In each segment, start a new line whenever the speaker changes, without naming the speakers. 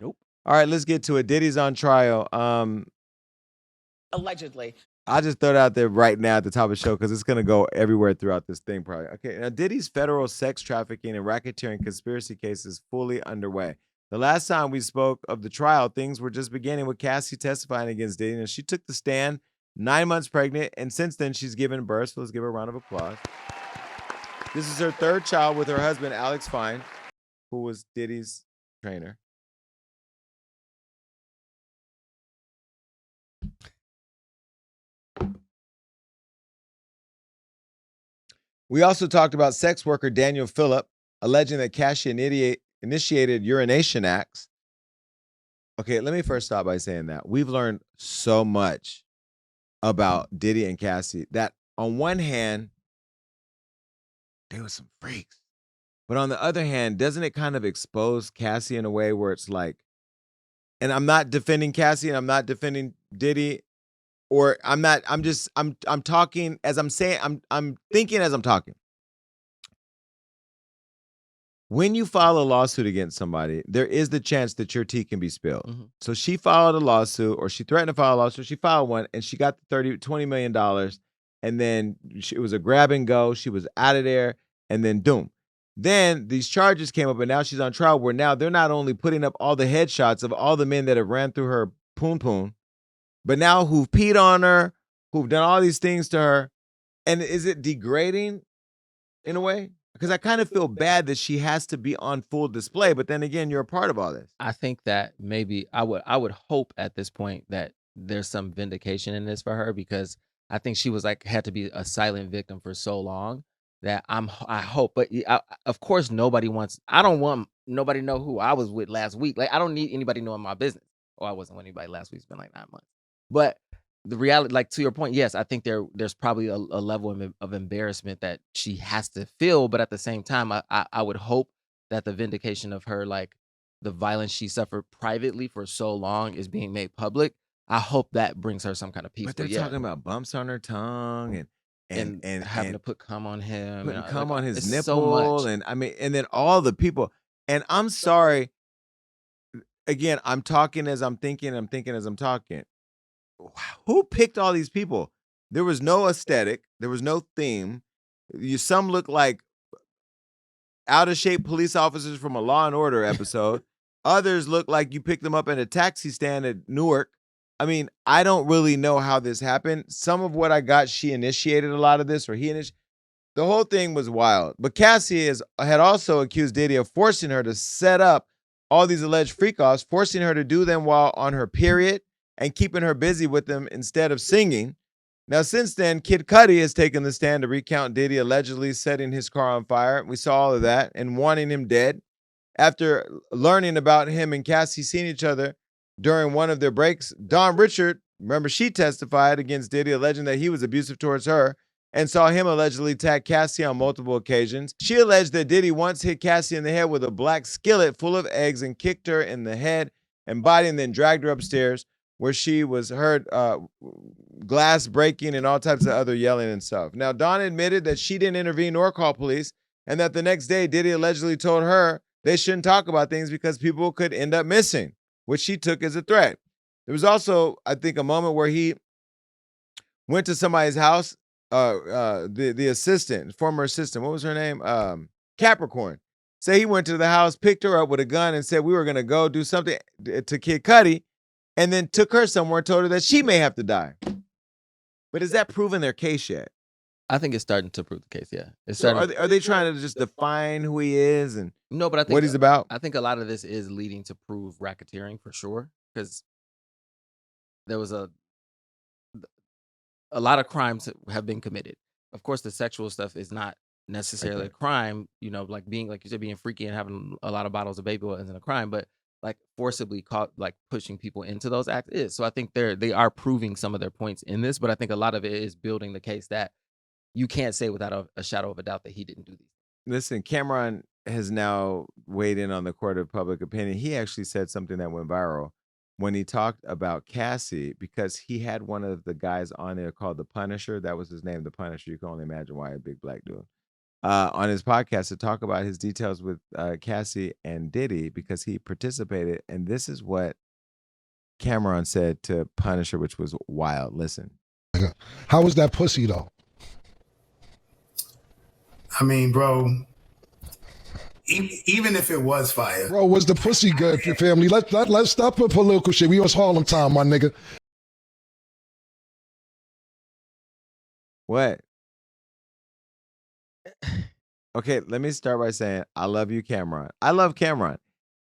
Nope.
All right, let's get to it. Diddy's on trial.
Allegedly.
I'll just throw it out there right now at the top of the show because it's going to go everywhere throughout this thing probably. Okay, now Diddy's federal sex trafficking and racketeering conspiracy case is fully underway. The last time we spoke of the trial, things were just beginning with Cassie testifying against Diddy, and she took the stand 9 months pregnant, and since then she's given birth, so let's give her a round of applause. This is her third child with her husband, Alex Fine, who was Diddy's trainer. We also talked about sex worker Daniel Phillip, alleging that Cassie initiated urination acts. Okay, let me first start by saying that we've learned so much about Diddy and Cassie that on one hand, they were some freaks. But on the other hand, doesn't it kind of expose Cassie in a way where it's like, and I'm not defending Cassie and I'm not defending Diddy, or I'm talking as I'm saying, I'm thinking as I'm talking. When you file a lawsuit against somebody, there is the chance that your tea can be spilled.
Mm-hmm.
So she filed a lawsuit, or she threatened to file a lawsuit. She filed one, and she got the $20 million, and then it was a grab and go. She was out of there, and then boom. Then these charges came up, and now she's on trial, where now they're not only putting up all the headshots of all the men that have ran through her poon, but now who've peed on her, who've done all these things to her. And is it degrading in a way? Because I kind of feel bad that she has to be on full display, but then again, you're a part of all this.
I think that maybe I would hope at this point that there's some vindication in this for her, because I think she was like had to be a silent victim for so long that I hope, but of course I don't want nobody to know who I was with last week. Like I don't need anybody knowing my business. Oh, I wasn't with anybody last week. It's been like 9 months. But the reality, like to your point, yes, I think there's probably a level of embarrassment that she has to feel, but at the same time, I would hope that the vindication of her, like the violence she suffered privately for so long, is being made public. I hope that brings her some kind of peace.
But they're talking about bumps on her tongue
and having to put cum on him,
putting
and
cum on his
it's so much.
nipple, and I mean, and then all the people. And I'm sorry, again, I'm talking as I'm thinking, I'm thinking as I'm talking. Who picked all these people? There was no aesthetic, there was no theme. Some look like out of shape police officers from a Law and Order episode. Others look like you picked them up at a taxi stand at Newark. I mean, I don't really know how this happened. Some of what I got, she initiated a lot of this, or he initiated. The whole thing was wild. But Cassie had also accused Diddy of forcing her to set up all these alleged freak-offs, forcing her to do them while on her period and keeping her busy with them instead of singing. Now, since then, Kid Cudi has taken the stand to recount Diddy allegedly setting his car on fire. We saw all of that and wanting him dead. After learning about him and Cassie seeing each other during one of their breaks, Dawn Richard, remember, she testified against Diddy, alleging that he was abusive towards her and saw him allegedly attack Cassie on multiple occasions. She alleged that Diddy once hit Cassie in the head with a black skillet full of eggs and kicked her in the head and body, and then dragged her upstairs, where she was heard glass breaking and all types of other yelling and stuff. Now, Dawn admitted that she didn't intervene nor call police, and that the next day Diddy allegedly told her they shouldn't talk about things because people could end up missing, which she took as a threat. There was also, I think, a moment where he went to somebody's house, the assistant, former assistant, what was her name? Capricorn. Say he went to the house, picked her up with a gun and said we were going to go do something to Kid Cudi, and then took her somewhere and told her that she may have to die. But is that proving their case yet?
I think it's starting to prove the case. Yeah, it's
So
starting.
are they trying to just define who he is and
No, but I think
what he's about?
I think a lot of this is leading to prove racketeering for sure, because there was a lot of crimes have been committed. Of course, the sexual stuff is not necessarily a crime. You know, like being, like you said, being freaky and having a lot of bottles of baby oil isn't a crime, but like forcibly caught, like pushing people into those acts is. So I think they are proving some of their points in this, but I think a lot of it is building the case that you can't say without a shadow of a doubt that he didn't do these.
Listen, Cameron has now weighed in on the court of public opinion. He actually said something that went viral when he talked about Cassie, because he had one of the guys on there called the Punisher. That was his name, the Punisher. You can only imagine why, a big black dude. on his podcast to talk about his details with Cassie and Diddy because he participated. And this is what Cameron said to Punisher, which was wild. Listen.
How was that pussy though?
I mean, bro, even if it was fire,
Bro, was the pussy good, family? Let's stop with political shit. We was Harlem time, my nigga.
What? Okay, let me start by saying I love you, Cameron. I love Cameron.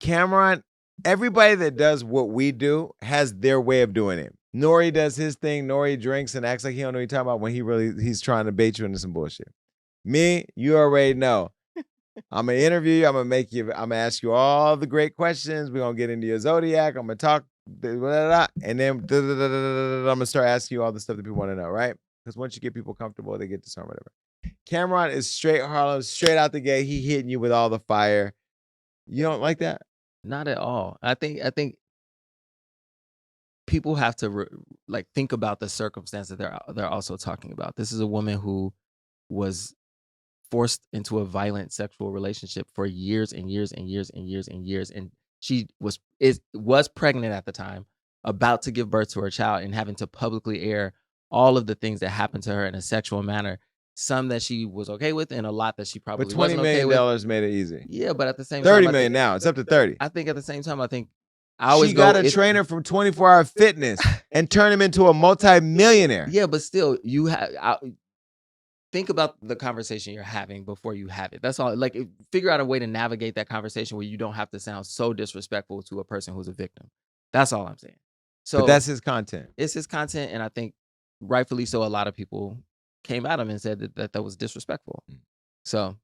Cameron, everybody that does what we do has their way of doing it. Nori does his thing. Nori drinks and acts like he don't know what he's talking about when he's trying to bait you into some bullshit. Me, you already know. I'm gonna interview you. I'm gonna ask you all the great questions. We're gonna get into your zodiac. I'm gonna talk, and then I'm gonna start asking you all the stuff that people want to know, right? Because once you get people comfortable, they get to start whatever. Cameron is straight Harlem, straight out the gate. He hitting you with all the fire. You don't like that?
Not at all. I think people have to think about the circumstance that they're also talking about. This is a woman who was forced into a violent sexual relationship for years and years and years and years and years, and she was pregnant at the time, about to give birth to her child, and having to publicly air all of the things that happened to her in a sexual manner. Some that she was okay with, and a lot that she probably
But $20
wasn't okay with.
million made it easy.
Yeah, but at the same
30
time,
million now. It's up to 30.
I think at the same time,
She got a trainer from 24 Hour Fitness and turned him into a multi-millionaire.
Yeah, but still, think about the conversation you're having before you have it. That's all. Figure out a way to navigate that conversation where you don't have to sound so disrespectful to a person who's a victim. That's all I'm saying. So
but that's his content.
It's his content, and I think rightfully so, a lot of people came at him and said that was disrespectful. So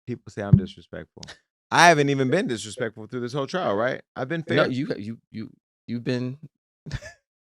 people say I'm disrespectful. I haven't even been disrespectful through this whole trial, right? I've been fair.
No, you've been.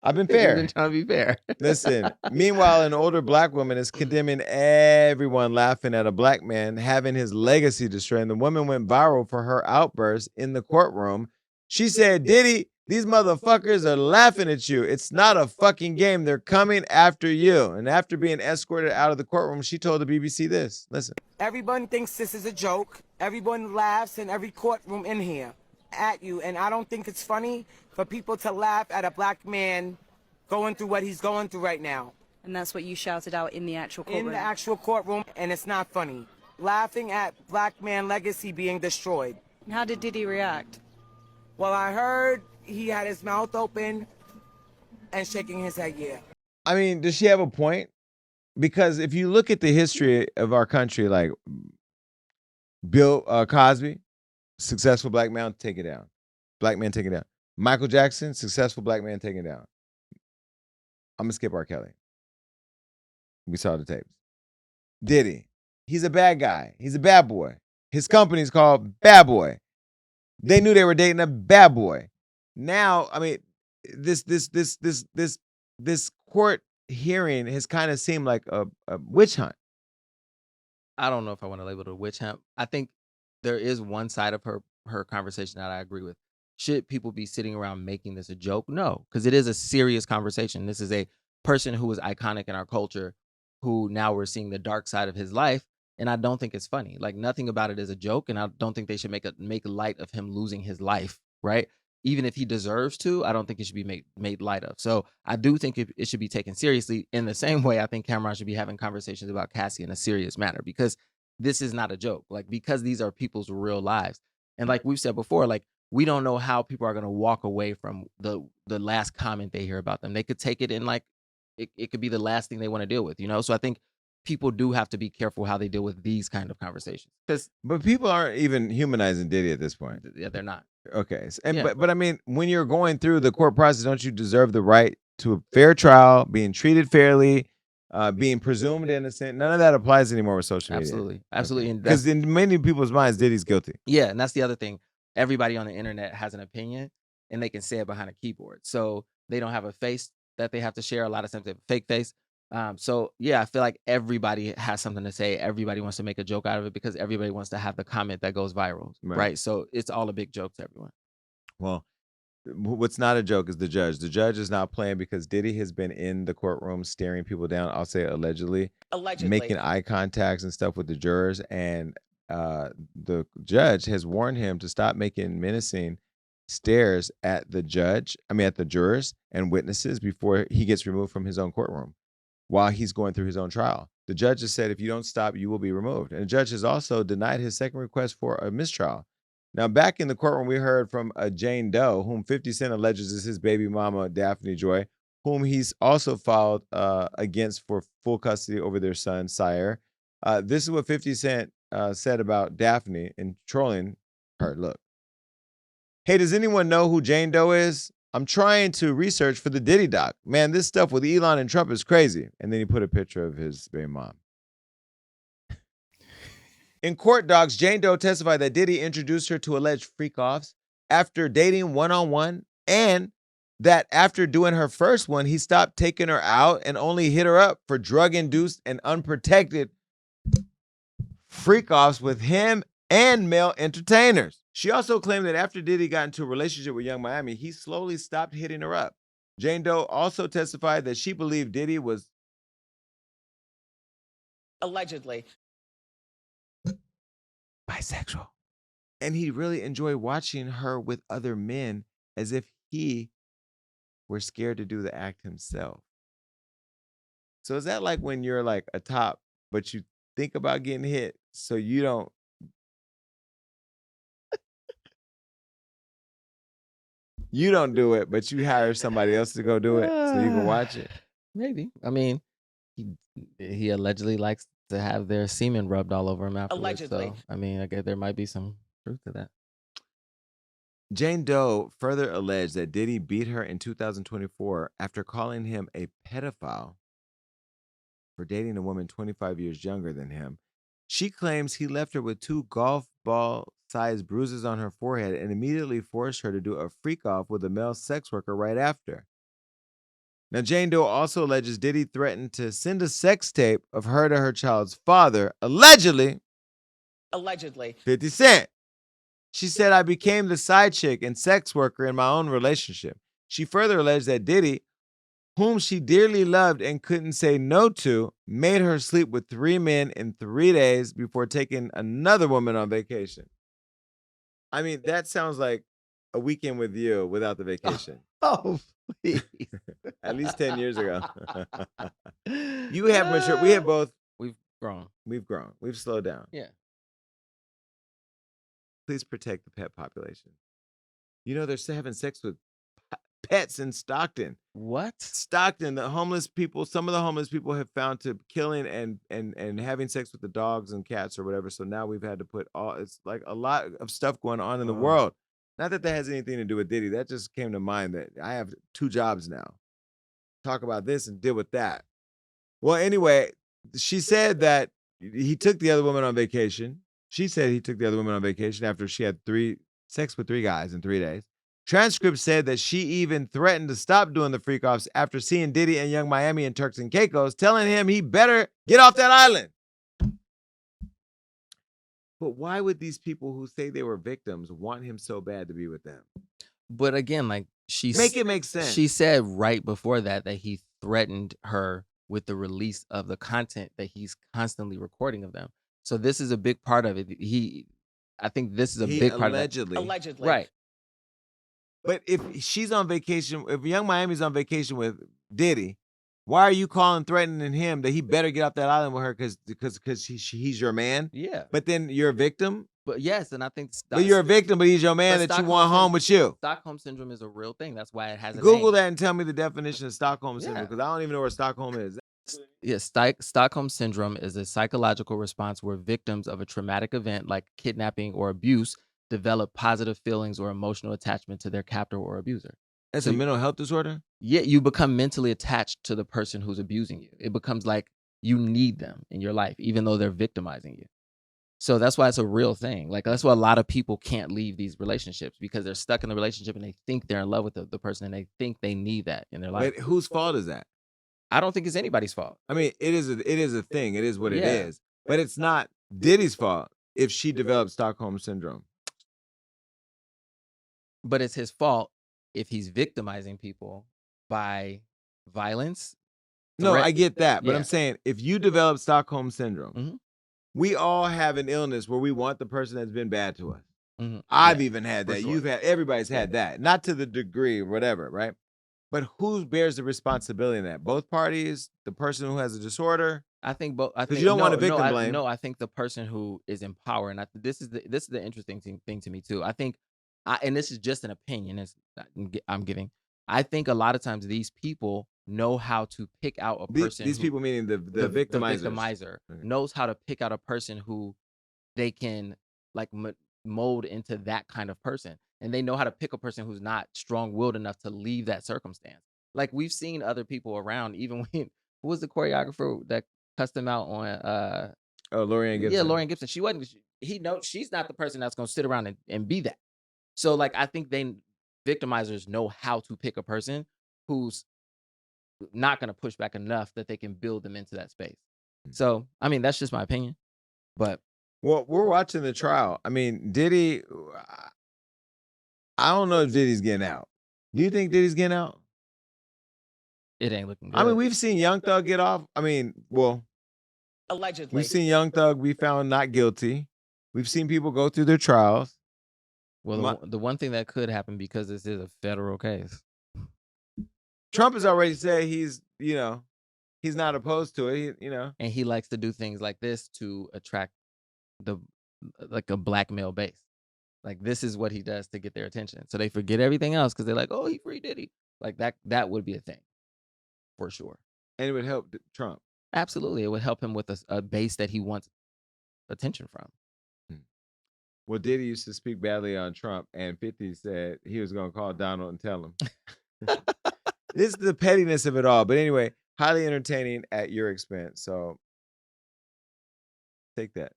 I've been fair.
You've been trying to be fair.
Listen. Meanwhile, an older black woman is condemning everyone laughing at a black man having his legacy destroyed. And the woman went viral for her outburst in the courtroom. She said, "Diddy, these motherfuckers are laughing at you. It's not a fucking game. They're coming after you." And after being escorted out of the courtroom, she told the BBC this. Listen.
Everyone thinks this is a joke. Everyone laughs in every courtroom in here at you. And I don't think it's funny for people to laugh at a black man going through what he's going through right now.
And that's what you shouted out in the actual courtroom?
In the actual courtroom, and it's not funny. Laughing at black man legacy being destroyed.
How did Diddy react?
Well, I heard he had his mouth open and shaking his head, yeah.
I mean, does she have a point? Because if you look at the history of our country, like Bill Cosby, successful black man, take it down. Black man, take it down. Michael Jackson, successful black man, take it down. I'm going to skip R. Kelly. We saw the tapes. Diddy, he's a bad guy. He's a bad boy. His company's called Bad Boy. They knew they were dating a bad boy. Now, I mean, this court hearing has kind of seemed like a witch hunt.
I don't know if I want to label it a witch hunt. I think there is one side of her conversation that I agree with. Should people be sitting around making this a joke? No, because it is a serious conversation. This is a person who was iconic in our culture, who now we're seeing the dark side of his life, and I don't think it's funny. Like, nothing about it is a joke, and I don't think they should make light of him losing his life, right? Even if he deserves to, I don't think it should be made light of. So I do think it should be taken seriously. In the same way, I think Cameron should be having conversations about Cassie in a serious manner, because this is not a joke. Like, because these are people's real lives. And like we've said before, like, we don't know how people are going to walk away from the last comment they hear about them. They could take it in like, it could be the last thing they want to deal with, you know? So I think people do have to be careful how they deal with these kind of conversations.
But people aren't even humanizing Diddy at this point.
Yeah, they're not.
Okay. But I mean, when you're going through the court process, don't you deserve the right to a fair trial, being treated fairly, being presumed innocent? None of that applies anymore with social media.
Absolutely.
Because in many people's minds, Diddy's guilty.
Yeah, and that's the other thing. Everybody on the internet has an opinion, and they can say it behind a keyboard. So they don't have a face that they have to share. A lot of times they have a fake face. So yeah, I feel like everybody has something to say. Everybody wants to make a joke out of it because everybody wants to have the comment that goes viral, right? So it's all a big joke to everyone.
Well, What's not a joke is the judge. The judge is not playing because Diddy has been in the courtroom staring people down. I'll say allegedly, making eye contacts and stuff with the jurors. And the judge has warned him to stop making menacing stares at the at the jurors and witnesses before he gets removed from his own courtroom while he's going through his own trial. The judge has said, if you don't stop, you will be removed. And the judge has also denied his second request for a mistrial. Now, back in the courtroom, we heard from a Jane Doe, whom 50 Cent alleges is his baby mama, Daphne Joy, whom he's also filed against for full custody over their son, Sire. This is what 50 Cent said about Daphne and trolling her. Look. Hey, does anyone know who Jane Doe is? I'm trying to research for the Diddy doc. Man, this stuff with Elon and Trump is crazy. And then he put a picture of his baby mom. In court docs, Jane Doe testified that Diddy introduced her to alleged freak-offs after dating one-on-one, and that after doing her first one, he stopped taking her out and only hit her up for drug-induced and unprotected freak-offs with him and male entertainers. She also claimed that after Diddy got into a relationship with Young Miami, he slowly stopped hitting her up. Jane Doe also testified that she believed Diddy was
Allegedly.
bisexual. And he really enjoyed watching her with other men as if he were scared to do the act himself. So is that like when you're like a top, but you think about getting hit, so you don't you don't do it, but you hire somebody else to go do it so you can watch it?
Maybe. I mean, he allegedly likes to have their semen rubbed all over him afterwards.
Allegedly.
So, I mean, I guess there might be some truth to that.
Jane Doe further alleged that Diddy beat her in 2024 after calling him a pedophile for dating a woman 25 years younger than him. She claims he left her with 2 golf ball-sized bruises on her forehead and immediately forced her to do a freak-off with a male sex worker right after. Now, Jane Doe also alleges Diddy threatened to send a sex tape of her to her child's father, allegedly 50 Cent. She said, I became the side chick and sex worker in my own relationship. She further alleged that Diddy, whom she dearly loved and couldn't say no to, made her sleep with 3 men in 3 days before taking another woman on vacation. I mean, that sounds like a weekend with you without the vacation.
Oh, please.
At least 10 years ago. You have matured. We have both.
We've grown.
We've grown. We've slowed down.
Yeah.
Please protect the pet population. You know, they're having sex with pets in Stockton.
What?
Stockton, the homeless people, some of the homeless people have found to killing and having sex with the dogs and cats or whatever. So now we've had to put it's like a lot of stuff going on in the world. Not that has anything to do with Diddy. That just came to mind that I have 2 jobs now. Talk about this and deal with that. Well, anyway, she said that he took the other woman on vacation. She said he took the other woman on vacation after she had sex with 3 guys in 3 days. Transcript said that she even threatened to stop doing the freak-offs after seeing Diddy and Young Miami and Turks and Caicos, telling him he better get off that island. But why would these people who say they were victims want him so bad to be with them?
But again, like
Make it make sense.
She said right before that he threatened her with the release of the content that he's constantly recording of them. So this is a big part of it. I think this is a big part of it.
Allegedly.
Right.
But if she's on vacation, if Young Miami's on vacation with Diddy, why are you calling threatening him that he better get off that island with her because he's your man?
Yeah.
But then you're a victim?
But yes, and I think
But you're a victim, but he's your man that you want home with you.
Stockholm syndrome is a real thing. That's why it has a
Google
name.
that and tell me the definition of Stockholm syndrome,
Yeah.
because I don't even know where Stockholm is.
Yes, Stockholm syndrome is a psychological response where victims of a traumatic event like kidnapping or abuse develop positive feelings or emotional attachment to their captor or abuser.
That's a mental health disorder?
Yeah, you become mentally attached to the person who's abusing you. It becomes like you need them in your life, even though they're victimizing you. So that's why it's a real thing. Like, that's why a lot of people can't leave these relationships, because they're stuck in the relationship and they think they're in love with the person and they think they need that in their life.
But whose fault is that?
I don't think it's anybody's fault.
I mean, it is a thing. It is what it
Yeah.
is. But it's not Diddy's fault if she developed Stockholm syndrome.
But it's his fault if he's victimizing people by violence,
No,
threat,
I get that, but I'm
yeah.
saying if you develop Stockholm syndrome,
Mhm.
we all have an illness where we want the person that's been bad to us.
Mhm.
I've
Yeah,
even had
for
that.
sure.
You've had, everybody's
Yeah.
had that. Not to the degree or whatever, right? But who bears the responsibility in that? Both parties, the person who has a disorder,
I think both. I
because you
think
don't want
no,
a
no,
victim blame.
no. I think the person who is in power, and this is the interesting thing to me too. I think, and this is just an opinion. I'm giving. I think a lot of times these people know how to pick out a person
These
who
people meaning the
the
victimizers.
victimizer
Okay.
knows how to pick out a person who they can like mold into that kind of person, and they know how to pick a person who's not strong-willed enough to leave that circumstance. Like we've seen other people around, even when who was the choreographer that cussed him out on
Oh, Lorianne
yeah,
Gibson.
Lauren Gibson. She wasn't he knows she's not the person that's gonna sit around and be that. So like I think victimizers know how to pick a person who's not gonna push back enough that they can build them into that space. So I mean that's just my opinion. But
Well, we're watching the trial. I mean, Diddy, I don't know if Diddy's getting out. Do you think Diddy's getting out?
it ain't looking
I mean,
good.
we've seen Young Thug get off. I mean, well,
Allegedly.
we've seen Young Thug be found not guilty. We've seen people go through their trials.
Well, the one thing that could happen because this is a federal case.
Trump has already said he's not opposed to it.
And he likes to do things like this to attract the like a blackmail base. Like this is what he does to get their attention. So they forget everything else because they're like, oh, he free Diddy. Like that would be a thing for sure.
And it would help Trump.
Absolutely. It would help him with a base that he wants attention from.
Well, Diddy used to speak badly on Trump, and 50 said he was going to call Donald and tell him. This is the pettiness of it all. But anyway, highly entertaining at your expense. So take that.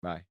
Bye.